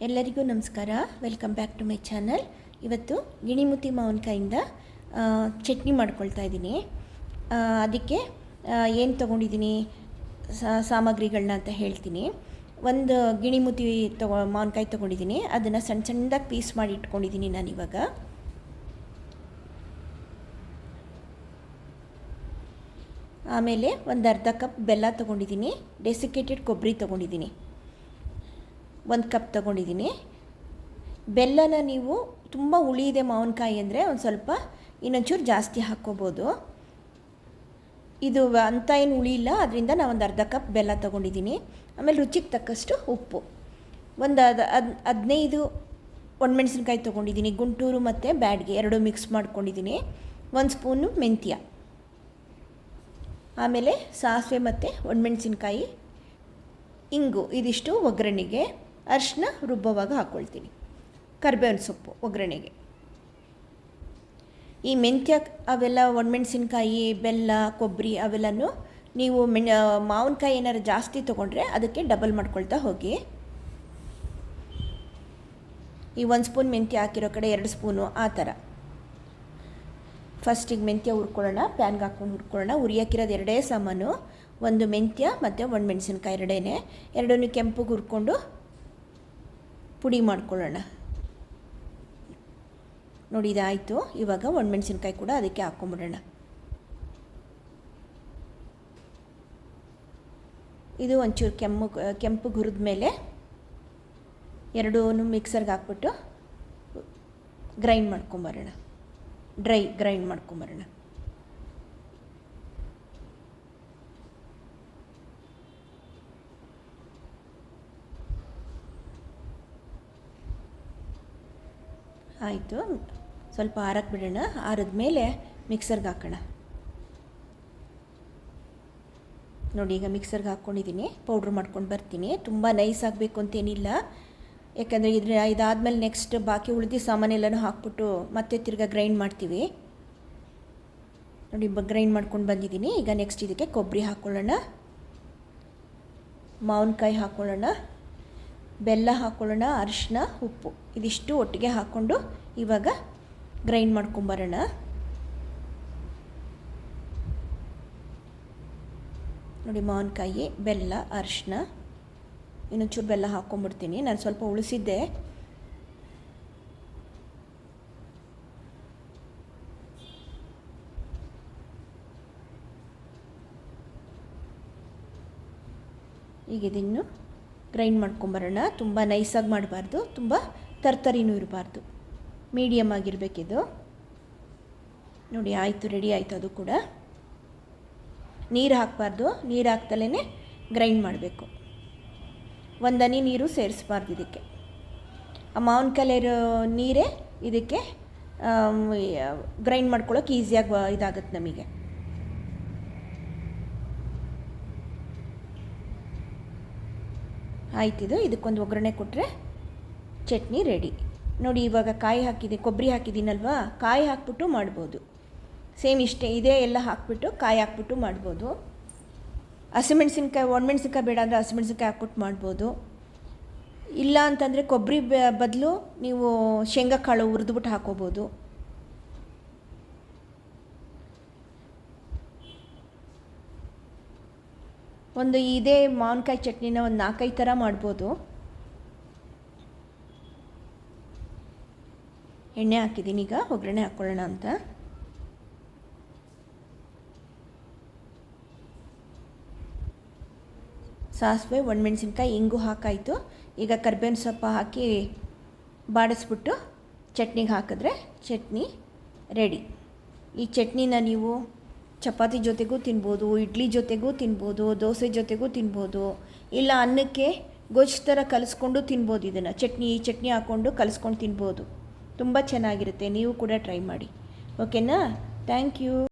ಎಲ್ಲರಿಗೂ ನಮಸ್ಕಾರ. Welcome back to my channel. ಇವತ್ತು ಗಿಣಿಮುತಿ ಮಾವಿನಕಾಯಿಂದ ಚಟ್ನಿ ಮಾಡ್ಕೊಳ್ತಾ ಇದ್ದೀನಿ. ಅದಕ್ಕೆ ಏನು ತೊಗೊಂಡಿದ್ದೀನಿ ಸಾಮಗ್ರಿಗಳನ್ನ ಅಂತ ಹೇಳ್ತೀನಿ. ಒಂದು ಗಿಣಿಮುತಿ ಮಾವಿನಕಾಯಿ ತೊಗೊಂಡಿದ್ದೀನಿ. ಅದನ್ನು ಸಣ್ಣ ಸಣ್ಣದಾಗಿ ಪೀಸ್ ಮಾಡಿ ಇಟ್ಕೊಂಡಿದ್ದೀನಿ ನಾನಿವಾಗ. ಆಮೇಲೆ ಒಂದು ಅರ್ಧ ಕಪ್ ಬೆಲ್ಲ ತೊಗೊಂಡಿದ್ದೀನಿ. ಡೆಸಿಕೇಟೆಡ್ ಕೊಬ್ಬರಿ ತೊಗೊಂಡಿದ್ದೀನಿ, 1 ಕಪ್ ತೊಗೊಂಡಿದ್ದೀನಿ. ಬೆಲ್ಲನ ನೀವು ತುಂಬ ಹುಳಿ ಇದೆ ಮಾವಿನಕಾಯಿ ಅಂದರೆ ಒಂದು ಸ್ವಲ್ಪ ಇನ್ನೊಂಚೂರು ಜಾಸ್ತಿ ಹಾಕ್ಕೋಬೋದು. ಇದು ಅಂಥ ಏನು ಹುಳಿ ಇಲ್ಲ, ಅದರಿಂದ ನಾನು ಒಂದು ಅರ್ಧ ಕಪ್ ಬೆಲ್ಲ ತೊಗೊಂಡಿದ್ದೀನಿ. ಆಮೇಲೆ ರುಚಿಗೆ ತಕ್ಕಷ್ಟು ಉಪ್ಪು, ಒಂದು 15 ಒಣಮೆಣಸಿನ್ಕಾಯಿ ತೊಗೊಂಡಿದ್ದೀನಿ. ಗುಂಟೂರು ಮತ್ತು ಬ್ಯಾಡ್ಗೆ ಎರಡೂ ಮಿಕ್ಸ್ ಮಾಡ್ಕೊಂಡಿದ್ದೀನಿ. 1 ಸ್ಪೂನು ಮೆಂತ್ಯ, ಆಮೇಲೆ ಸಾಸಿವೆ ಮತ್ತು ಒಣಮೆಣಸಿನ್ಕಾಯಿ, ಇಂಗು, ಇದಿಷ್ಟು ಒಗ್ಗರಣೆಗೆ. ಅರಿಶಿನ ರುಬ್ಬುವಾಗ ಹಾಕ್ಕೊಳ್ತೀನಿ. ಕರಿಬೇವಿನ ಸೊಪ್ಪು ಒಗ್ಗರಣೆಗೆ. ಈ ಮೆಂತ್ಯ ಅವೆಲ್ಲ ಒಣಮೆಣಸಿನ್ಕಾಯಿ, ಬೆಲ್ಲ, ಕೊಬ್ಬರಿ ಅವೆಲ್ಲನೂ ನೀವು ಮಾವಿನಕಾಯಿ ಏನಾರು ಜಾಸ್ತಿ ತೊಗೊಂಡ್ರೆ ಅದಕ್ಕೆ ಡಬಲ್ ಮಾಡ್ಕೊಳ್ತಾ ಹೋಗಿ. ಈ 1 ಸ್ಪೂನ್ ಮೆಂತ್ಯ ಹಾಕಿರೋ ಕಡೆ 2 ಸ್ಪೂನು ಆ ಥರ. ಫಸ್ಟಿಗೆ ಮೆಂತ್ಯ ಹುರ್ಕೊಳ್ಳೋಣ, ಪ್ಯಾನ್ಗೆ ಹಾಕ್ಕೊಂಡು ಹುರ್ಕೊಳ್ಳೋಣ. ಉರಿಯೋಕ್ಕಿರೋದು 2 ಸಾಮಾನು, ಒಂದು ಮೆಂತ್ಯ ಮತ್ತು ಒಣಮೆಣಸಿನ್ಕಾಯಿ ಎರಡನ್ನೂ ಕೆಂಪಗೆ ಹುರ್ಕೊಂಡು ಪುಡಿ ಮಾಡ್ಕೊಳ್ಳೋಣ. ನೋಡಿ, ಇದಾಯಿತು. ಇವಾಗ ಒಣಮೆಣಸಿನ್ಕಾಯಿ ಕೂಡ ಅದಕ್ಕೆ ಹಾಕ್ಕೊಂಬಿಡೋಣ. ಇದು ಒಂಚೂರು ಕೆಂಪಗೆ ಹುರಿದ ಮೇಲೆ ಎರಡೂ ಮಿಕ್ಸರ್ಗೆ ಹಾಕ್ಬಿಟ್ಟು ಗ್ರೈಂಡ್ ಮಾಡ್ಕೊಂಬರೋಣ. ಡ್ರೈ ಗ್ರೈಂಡ್ ಮಾಡ್ಕೊಂಬರೋಣ. ಆಯಿತು, ಸ್ವಲ್ಪ ಆರಕ್ಕೆ ಬಿಡೋಣ. ಆರಿದ ಮೇಲೆ ಮಿಕ್ಸರ್ಗೆ ಹಾಕೋಣ. ನೋಡಿ, ಈಗ ಮಿಕ್ಸರ್ಗೆ ಹಾಕ್ಕೊಂಡಿದ್ದೀನಿ. ಪೌಡ್ರ್ ಮಾಡ್ಕೊಂಡು ಬರ್ತೀನಿ. ತುಂಬ ನೈಸ್ ಆಗಬೇಕು ಅಂತೇನಿಲ್ಲ, ಯಾಕಂದರೆ ಇದಾದಮೇಲೆ ನೆಕ್ಸ್ಟ್ ಬಾಕಿ ಉಳಿದ ಸಾಮಾನೆಲ್ಲನೂ ಹಾಕ್ಬಿಟ್ಟು ಮತ್ತೆ ತಿರ್ಗಾ ಗ್ರೈಂಡ್ ಮಾಡ್ತೀವಿ. ನೋಡಿ, ಗ್ರೈಂಡ್ ಮಾಡ್ಕೊಂಡು ಬಂದಿದ್ದೀನಿ. ಈಗ ನೆಕ್ಸ್ಟ್ ಇದಕ್ಕೆ ಕೊಬ್ಬರಿ ಹಾಕ್ಕೊಳ್ಳೋಣ, ಮಾವಿನಕಾಯಿ ಹಾಕ್ಕೊಳ್ಳೋಣ, ಬೆಲ್ಲ ಹಾಕ್ಕೊಳ್ಳೋಣ, ಅರಿಶಿನ, ಉಪ್ಪು, ಇದಿಷ್ಟು ಒಟ್ಟಿಗೆ ಹಾಕ್ಕೊಂಡು ಇವಾಗ ಗ್ರೈಂಡ್ ಮಾಡ್ಕೊಂಬರೋಣ. ನೋಡಿ, ಮಾವಿನಕಾಯಿ, ಬೆಲ್ಲ, ಅರಿಶಿನ, ಇನ್ನೊಂಚೂರು ಬೆಲ್ಲ ಹಾಕ್ಕೊಂಬಿಡ್ತೀನಿ. ನಾನು ಸ್ವಲ್ಪ ಉಳಿಸಿದ್ದೆ. ಈಗ ಇದನ್ನು ಗ್ರೈಂಡ್ ಮಾಡ್ಕೊಂಬರೋಣ. ತುಂಬ ನೈಸಾಗಿ ಮಾಡಬಾರ್ದು, ತುಂಬ ತರ್ತರಿನೂ ಇರಬಾರ್ದು, ಮೀಡಿಯಮ್ ಆಗಿರಬೇಕಿದು. ನೋಡಿ, ಆಯಿತು, ರೆಡಿ ಆಯಿತು. ಅದು ಕೂಡ ನೀರು ಹಾಕಬಾರ್ದು, ನೀರು ಹಾಕ್ತಲೇ ಗ್ರೈಂಡ್ ಮಾಡಬೇಕು. ಒಂದು ಹನಿ ನೀರು ಸೇರಿಸಬಾರ್ದು ಇದಕ್ಕೆ. ಆ ಮಾವಿನಕಾಯಿಲಿರೋ ನೀರೇ ಇದಕ್ಕೆ ಗ್ರೈಂಡ್ ಮಾಡ್ಕೊಳ್ಳೋಕೆ ಈಸಿಯಾಗಿ ಇದಾಗುತ್ತೆ ನಮಗೆ. ಆಯ್ತಿದು. ಇದಕ್ಕೊಂದು ಒಗ್ಗರಣೆ ಕೊಟ್ಟರೆ ಚಟ್ನಿ ರೆಡಿ. ನೋಡಿ, ಇವಾಗ ಕಾಯಿ ಹಾಕಿದೆ, ಕೊಬ್ಬರಿ ಹಾಕಿದ್ದೀನಲ್ವಾ, ಕಾಯಿ ಹಾಕ್ಬಿಟ್ಟು ಮಾಡ್ಬೋದು. ಸೇಮ್ ಇಷ್ಟೇ, ಇದೇ ಎಲ್ಲ ಹಾಕ್ಬಿಟ್ಟು ಕಾಯಿ ಹಾಕ್ಬಿಟ್ಟು ಮಾಡ್ಬೋದು. ಹಸಿಮೆಣ್ಸಿನ್ಕಾಯಿ, ಒಣಮೆಣ್ಸಿನ್ಕಾಯಿ ಬೇಡ ಅಂದರೆ ಹಸಿಮೆಣ್ಸಿನ್ಕಾಯಿ ಹಾಕ್ಬಿಟ್ಟು ಮಾಡ್ಬೋದು. ಇಲ್ಲ ಅಂತಂದರೆ ಕೊಬ್ಬರಿ ಬದಲು ನೀವು ಶೇಂಗಾ ಕಾಳು ಹುರಿದ್ಬಿಟ್ಟು ಹಾಕ್ಕೋಬೋದು. ಒಂದು ಇದೇ ಮಾವಿನಕಾಯಿ ಚಟ್ನಿನ ಒಂದು 4-5 ಥರ ಮಾಡ್ಬೋದು. ಎಣ್ಣೆ ಹಾಕಿದ್ದೀನಿ. ಈಗ ಒಗ್ಗರಣೆ ಹಾಕ್ಕೊಳ್ಳೋಣ ಅಂತ. ಸಾಸಿವೆ, ಒಣಮೆಣಸಿನ್ಕಾಯಿ, ಇಂಗು ಹಾಕಾಯಿತು. ಈಗ ಕರಿಬೇವಿನ ಸೊಪ್ಪು ಹಾಕಿ ಬಾಡಿಸ್ಬಿಟ್ಟು ಚಟ್ನಿಗೆ ಹಾಕಿದ್ರೆ ಚಟ್ನಿ ರೆಡಿ. ಈ ಚಟ್ನಿನ ನೀವು ಚಪಾತಿ ಜೊತೆಗೂ ತಿನ್ಬೋದು, ಇಡ್ಲಿ ಜೊತೆಗೂ ತಿನ್ಬೋದು, ದೋಸೆ ಜೊತೆಗೂ ತಿನ್ಬೋದು, ಇಲ್ಲ ಅನ್ನಕ್ಕೆ ಗೊಜ್ಜು ಥರ ಕಲಿಸ್ಕೊಂಡು ತಿನ್ಬೋದು. ಇದನ್ನು ಈ ಚಟ್ನಿ ಹಾಕ್ಕೊಂಡು ಕಲಿಸ್ಕೊಂಡು ತಿನ್ಬೋದು. ತುಂಬ ಚೆನ್ನಾಗಿರುತ್ತೆ. ನೀವು ಕೂಡ ಟ್ರೈ ಮಾಡಿ. ಓಕೆನಾ? Thank you.